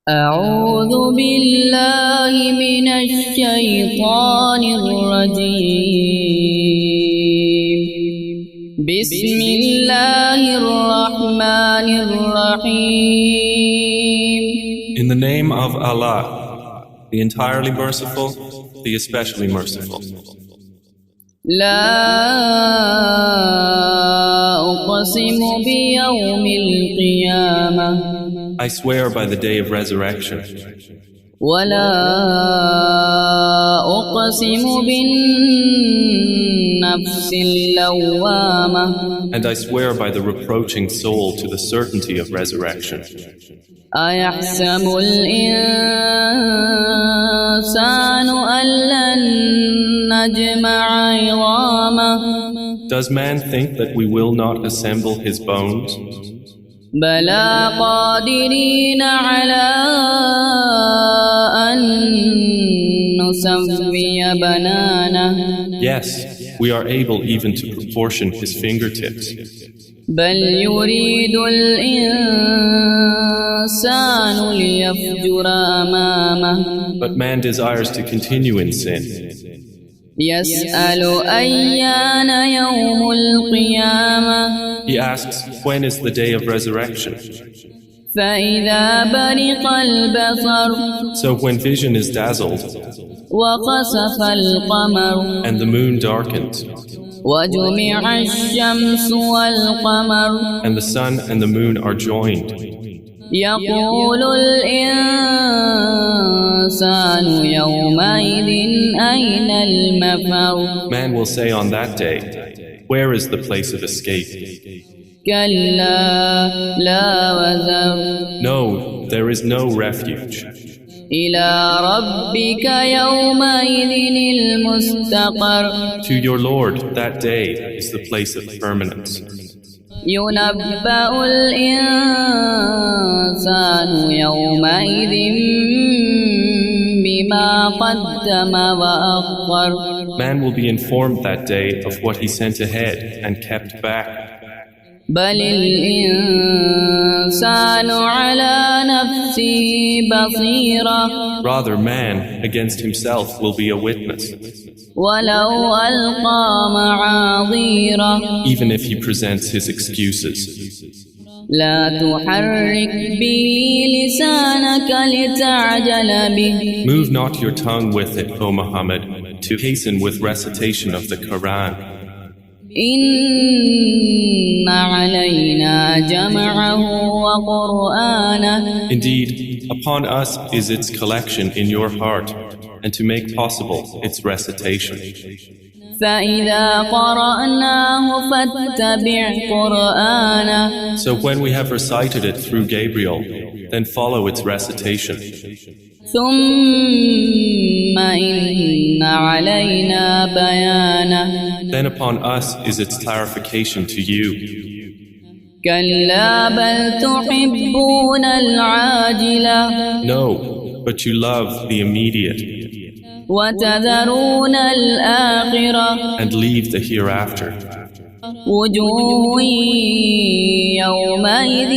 أعوذ بالله من الشيطان الرجيم بسم الله الرحمن الرحيم In the name of Allah, the entirely merciful, the especially merciful. لا أقسم بيوم القيامة I swear by the day of resurrection. ولا أقسم بالنفس اللوامة And I swear by the reproaching soul to the certainty of resurrection. أيحسب الإنسان أن لن نجمع عظامه Does man think that we will not assemble his bones? بلى قادرين على أن نسوي بنانه Yes, we are able even to proportion his fingertips. بل يريد الإنسان ليفجر أمامه But man desires to continue in sin. يسأل أيان يوم القيامة He asks, when is the day of resurrection? فإذا برق البصر So when vision is dazzled, وخسف القمر and the moon darkens, وجمع الشمس والقمر and the sun and the moon are joined, يقول الإنسان يومئذ أين المفر man will say on that day, where is the place of escape? كلا لا وزر No, there is no refuge. إلى ربك يومئذ المستقر To your Lord, that day is the place of permanence. ينبأ الإنسان يومئذ بما قدم وأخر Man will be informed that day of what he sent ahead and kept back. بل الإنسان على نفسه بصيرة Rather, man against himself will be a witness, ولو ألقى معاذيره even if he presents his excuses. لا تحرك به لسانك لتعجل به Move not your tongue with it, O Muhammad, to hasten with recitation of the Quran. إن علينا جمعه وقرآنه Indeed, upon us is its collection in your heart, and to make possible its recitation. فإذا قرأناه فاتبع قرآنه So when we have recited it through Gabriel, then follow its recitation. ثم إن علينا بيانه Then upon us is its clarification to you. كلا بل تحبون العاجلة No, but you love the immediate وتذرون الآخرة and leave the hereafter. وجوه يومئذ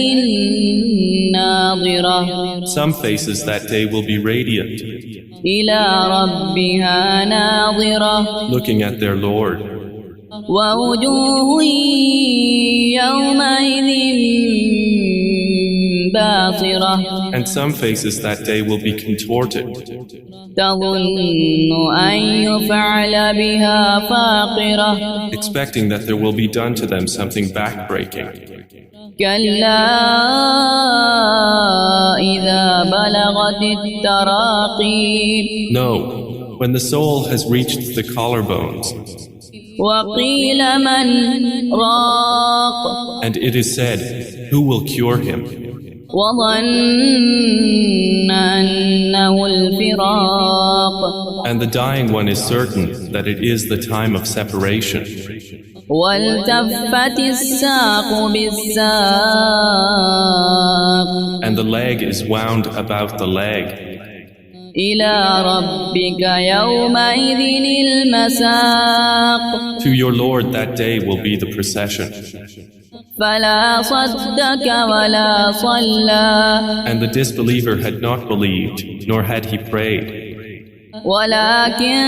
ناظرة Some faces that day will be radiant, إلى ربها ناظرة looking at their Lord. ووجوه يومئذ باصرة And some faces that day will be contorted, تظن أن يفعل بها فاقرة expecting that there will be done to them something backbreaking. كلا إذا بلغت التراقي No, when the soul has reached the collarbones, وقيل من راق and it is said, who will cure him? وظن أنه الفراق And the dying one is certain that it is the time of separation. والتفت الساق بالساق And the leg is wound about the leg. إلى ربك يومئذ المساق To your Lord that day will be the procession. فلا صدق ولا صلى And the disbeliever had not believed, nor had he prayed. ولكن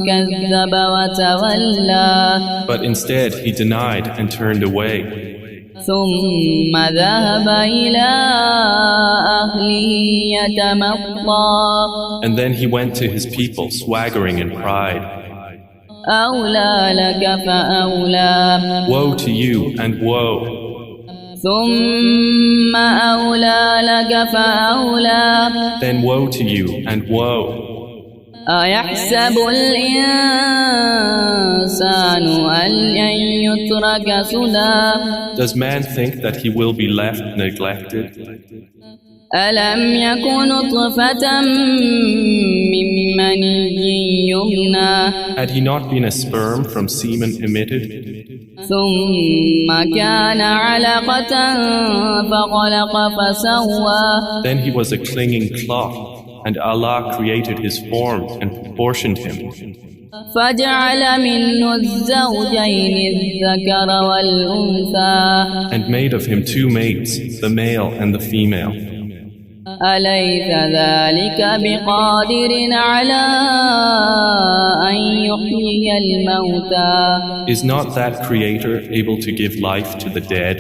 كذب وتولى But instead he denied and turned away. ثم ذهب إلى أهله يتمطى And then he went to his people swaggering in pride. أولى لك فأولى Woe to you and woe. ثم أولى لك فأولى Then woe to you and woe. أيحسب الإنسان أن يترك سدى Does man think that he will be left neglected? ألم يكن نطفة من مني يمنى Had he not been a sperm from semen emitted? ثم كان علقة فخلق فسوى Then he was a clinging cloth, and Allah created his form and proportioned him, فجعل منه الزوجين الذكر والأنثى and made of him two mates, the male and the female. أليس ذلك بقادر على أن يحيي الموتى Is not that Creator able to give life to the dead?